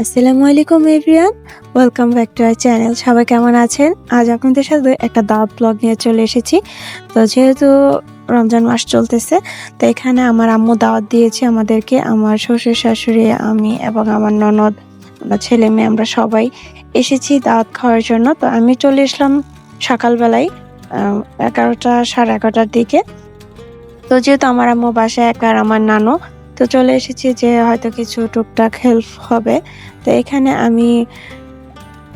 আসসালামু আলাইকুম everyone, welcome back to our channel. সবাই কেমন আছেন? আজ আপনাদের সাথে একটা দাওয়াত ব্লগ নিয়ে চলে এসেছি। তো যেহেতু রমজান মাস চলতেছে, তো এখানে আমার আম্মু দাওয়াত দিয়েছে আমাদেরকে। আমার শ্বশুর শাশুড়ি, আমি এবং আমার ননদ, আমার ছেলে মেয়ে, আমরা সবাই এসেছি দাওয়াত খাওয়ার জন্য। তো আমি চলে আসলাম সকালবেলায় 11টা সাড়ে 11টার দিকে। তো যেহেতু আমার আম্মু বাসায় একা আর আমার নানু, তো চলে এসেছি যে হয়তো কিছু টুকটাক হেল্প হবে। তো এখানে আমি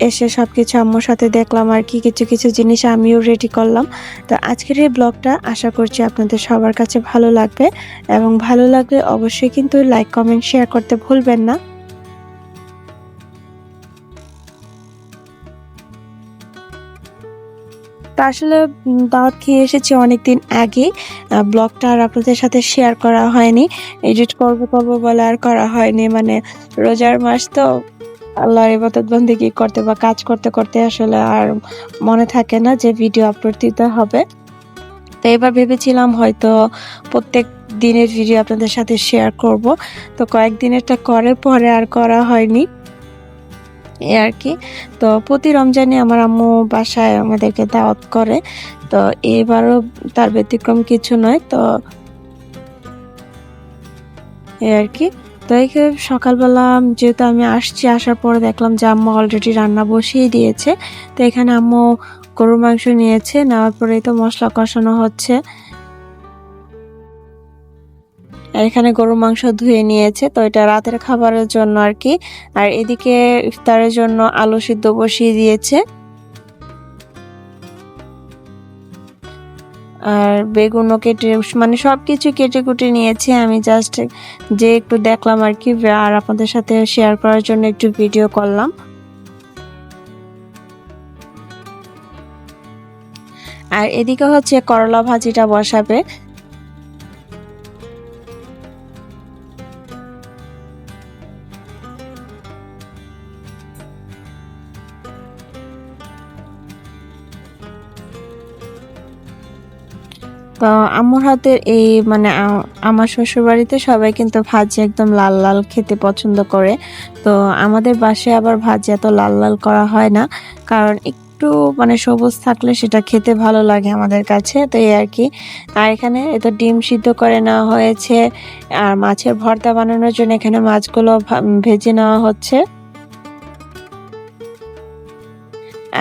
এসে সবকিছু আম্মুর সাথে দেখলাম আর কি, কিছু জিনিস আমিও রেডি করলাম। তো আজকের এই ব্লগটা আশা করছি আপনাদের সবার কাছে ভালো লাগবে, এবং ভালো লাগলে অবশ্যই কিন্তু লাইক কমেন্ট শেয়ার করতে ভুলবেন না। তো আসলে দাওয়াত খেয়ে এসেছি অনেকদিন আগেই। ব্লগটা আর আপনাদের সাথে শেয়ার করা হয়নি। এডিট করবো বলে আর করা হয়নি। মানে রোজার মাস তো, আল্লাহর ইবাদত বন্দেগি করতে বা কাজ করতে আসলে আর মনে থাকে না যে ভিডিও আপলোড দিতে হবে। তো এবার ভেবেছিলাম হয়তো প্রত্যেক দিনের ভিডিও আপনাদের সাথে শেয়ার করব। তো কয়েকদিনেরটা করে পরে আর করা হয়নি, এই আর কি। তো প্রতি রমজানে আমার আম্মু বাসায় আমাদেরকে দাওয়াত করে, তো এবারও তার ব্যতিক্রম কিছু নয়। তো এই আর কি। তো এই সকালবেলা যেহেতু আমি আসছি, আসার পরে দেখলাম যে আম্মু অলরেডি রান্না বসিয়ে দিয়েছে। তো এখানে আম্মু গরুর মাংস নিয়েছে, নেওয়ার পরেই তো মশলা কষানো হচ্ছে। আর এখানে গরুর মাংস ধুয়ে নিয়েছে, তো এটা রাতের খাবারের জন্য আর কি। আর এদিকে ইফতারের জন্য আলু সিদ্ধ বসিয়ে দিয়েছে, আর বেগুনও কেটে, মানে সবকিছু কেটে কুটে নিয়েছে। আমি জাস্ট যে একটু দেখলাম আর কি, আর আপনাদের সাথে শেয়ার করার জন্য একটু ভিডিও করলাম। আর এদিকে হচ্ছে করলা ভাজিটা বসাবে। তো আম্মুর হাতের এই মানে আমার শ্বশুর বাড়িতে সবাই কিন্তু ভাজি একদম লাল লাল খেতে পছন্দ করে। তো আমাদের বাসায় আবার ভাজি এত লাল লাল করা হয় না, কারণ একটু মানে সবুজ থাকলে সেটা খেতে ভালো লাগে আমাদের কাছে। তো এই আর কি। আর এখানে এত ডিম সিদ্ধ করে নেওয়া হয়েছে, আর মাছের ভর্তা বানানোর জন্য এখানে মাছগুলো ভেজে নেওয়া হচ্ছে।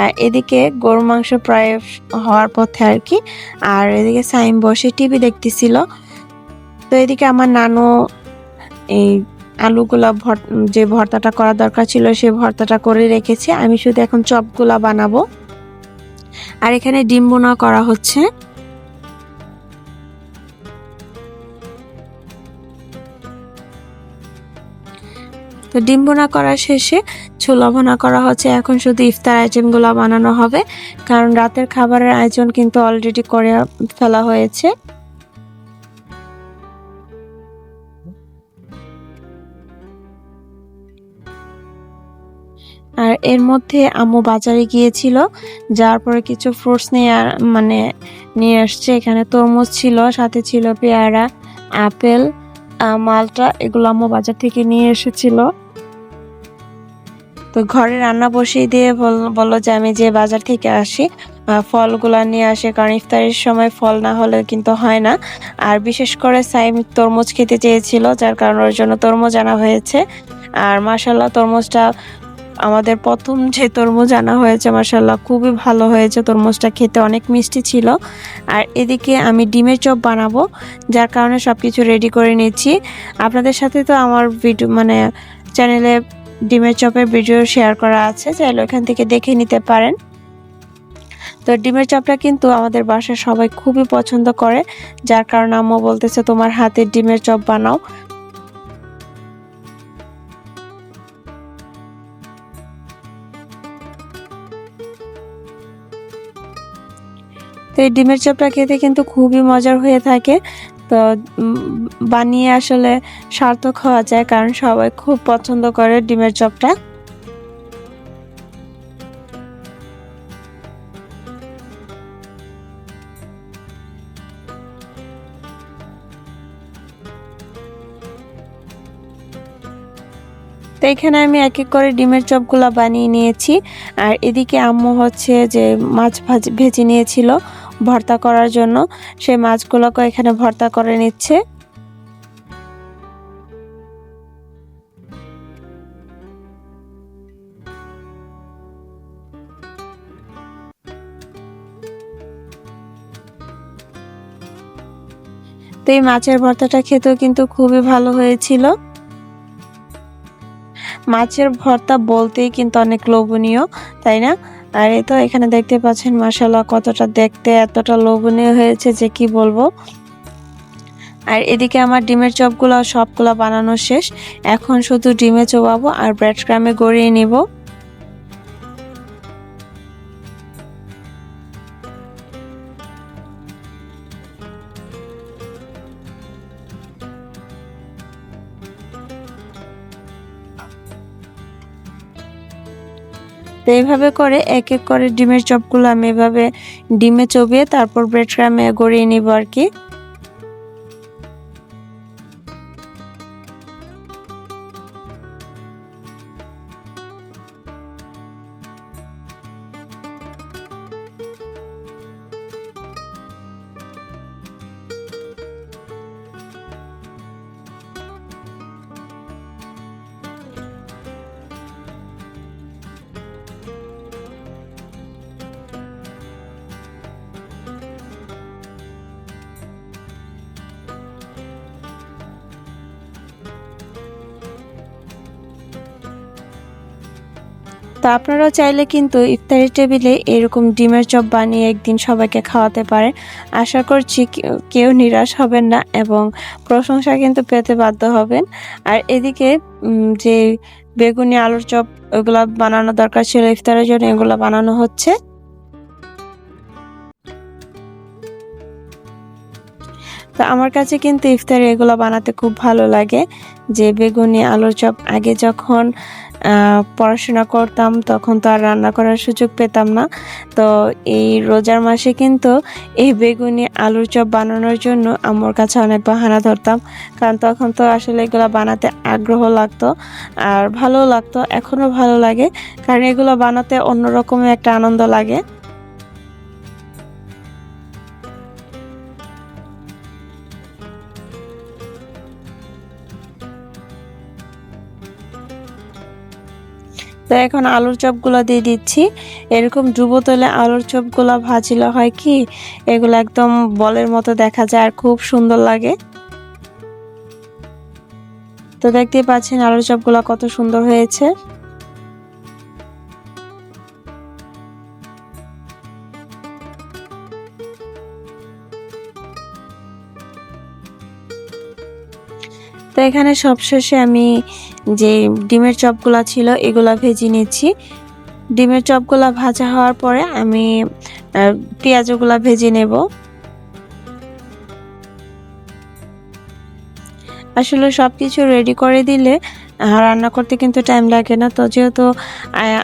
আর এদিকে গরুর মাংস প্রায় হওয়ার পথে আর কি। আর এদিকে সাইম বসে টিভি দেখতেছিল। তো এদিকে আমার নানু এই আলুগুলা যে ভর্তাটা করা দরকার ছিল সেই ভর্তাটা করে রেখেছে। আমি শুধু এখন চপগুলা বানাবো। আর এখানে ডিম বোনা করা হচ্ছে। তো ডিম বোনা করা শেষে ছোলা বোনা করা হচ্ছে। এখন শুধু ইফতার আইটেমগুলো বানানো হবে, কারণ রাতের খাবারের আয়োজন কিন্তু অলরেডি করে ফেলা হয়েছে। আর এর মধ্যে আম্মু বাজারে গিয়েছিল, যাওয়ার পরে কিছু ফ্রুটস নিয়ে আসছে। এখানে তরমুজ ছিল, সাথে ছিল পেয়ারা, আপেল, মালটা, এগুলো আম্মু বাজার থেকে নিয়ে এসেছিল। তো ঘরে রান্না বসিয়ে দিয়ে বললো যে আমি যে বাজার থেকে আসি, ফলগুলা নিয়ে আসে, কারণ ইফতারের সময় ফল না হলে কিন্তু হয় না। আর বিশেষ করে সাইম তরমুজ খেতে চেয়েছিল, যার কারণে ওর জন্য তরমুজ আনা হয়েছে। আর মাশাল্লাহ তরমুজটা, আমাদের প্রথম যে তরমুজ আনা হয়েছে, মাশাল্লাহ খুবই ভালো হয়েছে। তরমুজটা খেতে অনেক মিষ্টি ছিল। আর এদিকে আমি ডিমের চপ বানাবো, যার কারণে সবকিছু রেডি করে নিচ্ছি। আপনাদের সাথে তো আমার ভিডিও চ্যানেলে ডিমের চপের ভিডিও শেয়ার করা আছে, চাইলে ওখান থেকে দেখে নিতে পারেন। তো ডিমের চপটা কিন্তু আমাদের বাসার সবাই খুবই পছন্দ করে, যার কারণে আম্মু বলতেছে তোমার হাতের ডিমের চপ বানাও। তো এই ডিমের চপটা খেতে কিন্তু খুবই মজার হয়ে থাকে। তো বানিয়ে আসলে সার্থক হওয়া যায়, কারণ সবাই খুব পছন্দ করে ডিমের চপটা। তো এখানে আমি এক এক করে ডিমের চপগুলা বানিয়ে নিয়েছি। আর এদিকে আম্মু হচ্ছে যে মাছ ভেজে নিয়েছিল ভর্তা করার জন্য, সেই মাছগুলোকে এখানে ভর্তা করে নিচ্ছে। তো এই মাছের ভর্তাটা খেতেও কিন্তু খুবই ভালো হয়েছিল। মাছের ভর্তা বলতেই কিন্তু অনেক লোভনীয়, তাই না? আর এই তো এখানে দেখতে পাচ্ছেন মাশাআল্লাহ কতটা দেখতে এতটা লোভনীয় হয়েছে যে কি বলবো। আর এদিকে আমার ডিমের চপগুলো সবগুলা বানানো শেষ। এখন শুধু ডিমে চোবাবো আর ব্রেড ক্রামে গড়িয়ে নিব। তো এইভাবে করে এক এক করে ডিমের চপগুলো আমি এভাবে ডিমে চবিয়ে তারপর ব্রেড ক্রামে গড়িয়ে নিব আর কি। তো আপনারাও চাইলে কিন্তু ইফতারি টেবিলে এরকম ডিমের চপ বানিয়ে একদিন সবাইকে খাওয়াতে পারেন। আশা করছি কেউ নিরাশ হবেন না এবং প্রশংসা কিন্তু পেতে বাধ্য হবেন। আর এদিকে যে বেগুনি আলুর চপ ওগুলা বানানো দরকার ছিল ইফতারের জন্য, এগুলা বানানো হচ্ছে। তো আমার কাছে কিন্তু ইফতারে এগুলো বানাতে খুব ভালো লাগে। যে বেগুনি আলুর চপ আগে যখন পড়াশোনা করতাম তখন তো আর রান্না করার সুযোগ পেতাম না। তো এই রোজার মাসে কিন্তু এই বেগুনি আলুর চপ বানানোর জন্য আম্মুর কাছে অনেক বাহানা ধরতাম, কারণ তখন তো আসলে এগুলো বানাতে আগ্রহ লাগতো আর ভালোও লাগতো, এখনও ভালো লাগে, কারণ এগুলো বানাতে অন্যরকমের একটা আনন্দ লাগে। তো এখন আলুর চপগুলো দিয়ে দিচ্ছি। এরকম ডুবো তেলে আলুর চপগুলো ভাজলে হয় কি, এগুলো একদম বলের মতো দেখা যায় আর খুব সুন্দর লাগে। তো দেখতেই পাচ্ছেন আলুর চপগুলো কত সুন্দর হয়েছে। তো এখানে সবশেষে আমি যে ডিমের চপগুলা ছিল এগুলা ভেজে নিচ্ছি। ডিমের চপগুলা ভাজা হওয়ার পরে আমি পেঁয়াজগুলা ভেজে নেব। আসলে সবকিছু রেডি করে দিলে রান্না করতে কিন্তু টাইম লাগে না। তো যেহেতু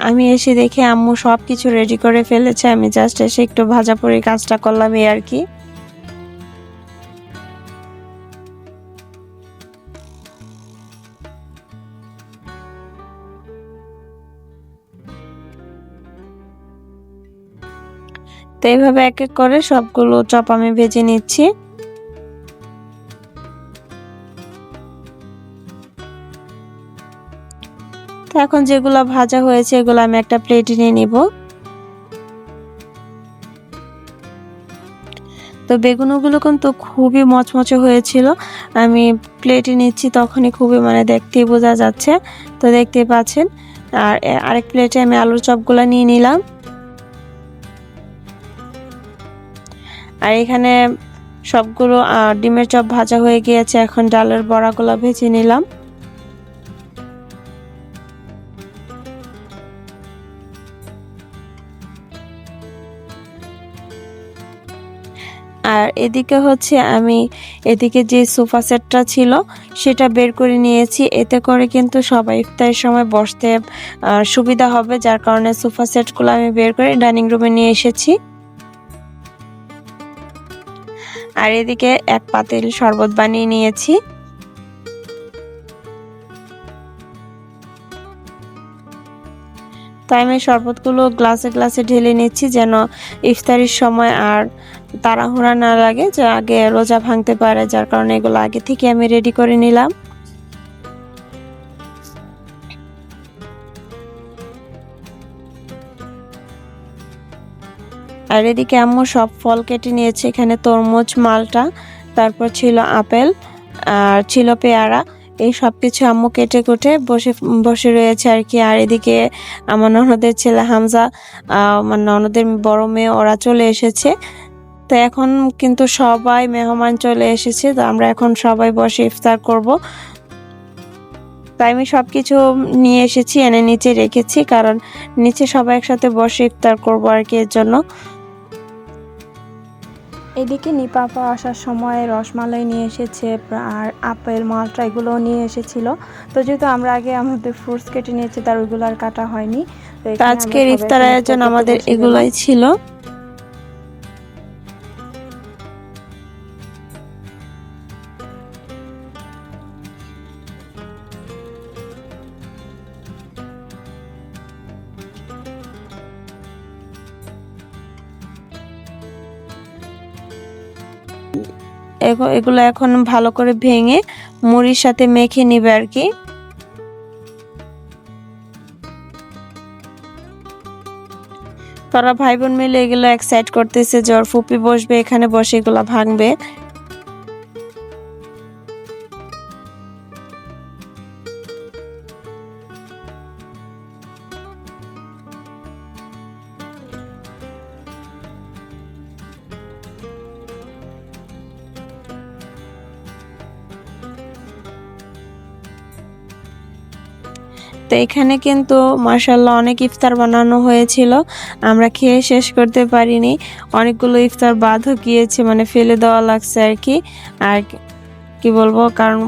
আমি এসে দেখি আম্মু সবকিছু রেডি করে ফেলেছে, আমি জাস্ট এসে একটু ভাজা পোড়ি কাজটা করলাম এই আর কি। তো এইভাবে এক এক করে সবগুলো চপ আমি ভেজে নিচ্ছি। তো এখন যেগুলো ভাজা হয়েছে এগুলো আমি একটা প্লেটে নিয়ে নিব। তো বেগুনগুলো কিন্তু খুবই মচমচে হয়েছিল। আমি প্লেটে নিচ্ছি তখনই খুবই মানে দেখতেই বোঝা যাচ্ছে। তো দেখতেই পাচ্ছেন। আর আরেক প্লেটে আমি আলুর চপগুলো নিয়ে নিলাম। আর এখানে সবগুলো ডিমের চপ ভাজা হয়ে গিয়েছে, এখন ডালের বড়াগুলো ভেজে নিলাম। আর এদিকে হচ্ছে আমি এদিকে যে সোফা সেটটা ছিল সেটা বের করে নিয়েছি, এতে করে কিন্তু সবাই ইফতারের সময় বসতে সুবিধা হবে, যার কারণে সোফা সেটগুলো আমি বের করে ডাইনিং রুমে নিয়ে এসেছি। আর এদিকে এক পাতিল শরবত বানিয়ে নিয়েছি। তাই আমি শরবতগুলো গ্লাসে গ্লাসে ঢেলে নিচ্ছি যেন ইফতারির সময় আর তাড়াহুড়া না লাগে, যে আগে রোজা ভাঙতে পারে, যার কারণে এগুলো আগে থেকে আমি রেডি করে নিলাম। আর এদিকে আম্মু সব ফল কেটে নিয়েছে, এখানে তরমুজ, মালটা, তারপর ছিল আপেল আর ছিল পেয়ারা। এই সব কিছু আম্মু কেটে কুটে বসে বসে রয়েছে আর কি। আর এদিকে আমার ননদের ছেলে হামজা, আমার ননদের বড় মেয়ে, ওরা চলে এসেছে। তো এখন কিন্তু সবাই মেহমান চলে এসেছে, তো আমরা এখন সবাই বসে ইফতার করব। তাই আমি সবকিছু নিয়ে এসেছি, এনে নিচে রেখেছি, কারণ নিচে সবাই একসাথে বসে ইফতার করব আর কি, এর জন্য। এদিকে নিপাপা আসার সময় রসমালাই নিয়ে এসেছে, আর আপেল, মালটা এগুলো নিয়ে এসেছিল। তো যেহেতু আমরা আগে আমাদের ফ্রুটস কেটে নিয়েছি, তার ওইগুলো আর কাটা হয়নি। তো আজকের ইফতার আয়োজন আমাদের এগুলোই ছিল। এগুলো এখন ভালো করে ভেঙে মুড়ির সাথে মেখে নিবে আর কি। তারা ভাই বোন মিলে এগুলো এক সাইড করতেছে, যে ওর ফুপি বসবে এখানে, বসে এগুলো ভাঙবে। তো এখানে কিন্তু মাশাআল্লাহ অনেক ইফতার বানানো হয়েছিল, আমরা খেয়ে শেষ করতে পারিনি। অনেকগুলো ইফতার বাদও গিয়েছে, মানে ফেলে দেওয়া লাগছে আর কি। আর কি বলবো, কারণ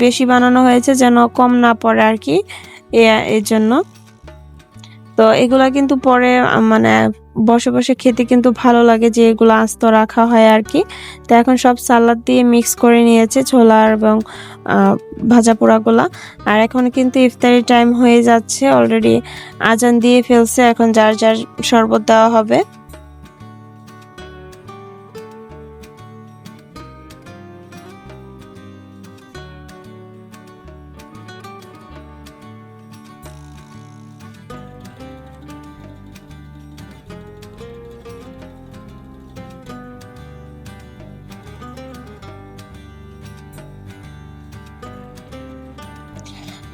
বেশি বানানো হয়েছে যেন কম না পড়ে আর কি, এর জন্য। তো এগুলা কিন্তু পরে মানে বসে বসে খেতে কিন্তু ভালো লাগে, যে এগুলো আস্ত রাখা হয় আর কি। তো এখন সব সালাদ দিয়ে মিক্স করে নিয়েছে, ছোলা এবং ভাজা পোড়াগুলা। আর এখন কিন্তু ইফতারি টাইম হয়ে যাচ্ছে, অলরেডি আজান দিয়ে ফেলছে, এখন যার যার শরবত দেওয়া হবে।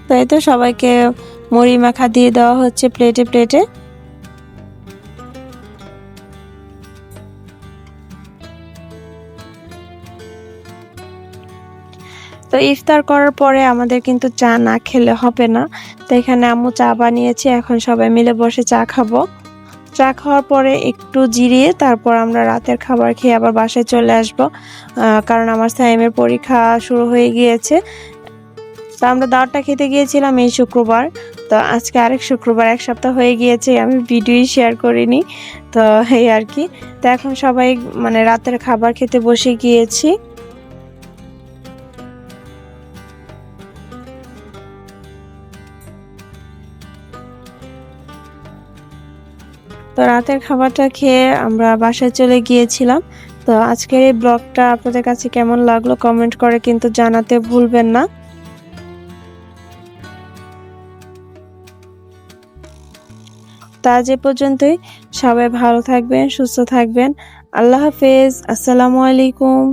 তো এই তো সবাইকে মুড়ি মাখা দিয়ে দেওয়া হচ্ছে প্লেটে প্লেটে। তো ইফতার করার পরে আমাদের কিন্তু চা না খেলে হবে না। তো এখানে আম্মু চা বানিয়েছে, এখন সবাই মিলে বসে চা খাবো। চা খাওয়ার পরে একটু জিরিয়ে তারপর আমরা রাতের খাবার খেয়ে আবার বাসায় চলে আসব, কারণ আমার সাইমের পরীক্ষা শুরু হয়ে গিয়েছে। তো আমরা দাওয়াতটা খেতে গিয়েছিলাম এই শুক্রবার, তো আজকে আরেক শুক্রবার, এক সপ্তাহ হয়ে গিয়েছে, আমি ভিডিওই শেয়ার করিনি। তো এই আর কি। তো এখন সবাই মানে রাতের খাবার খেতে বসে গিয়েছি। তো রাতের খাবারটা খেয়ে আমরা বাসায় চলে গিয়েছিলাম। তো আজকের এই ব্লগটা আপনাদের কাছে কেমন লাগলো কমেন্ট করে কিন্তু জানাতে ভুলবেন না। তা আজ এ পর্যন্তই, সবাই ভালো থাকবেন, সুস্থ থাকবেন। আল্লাহ হাফেজ, আসসালামু আলাইকুম।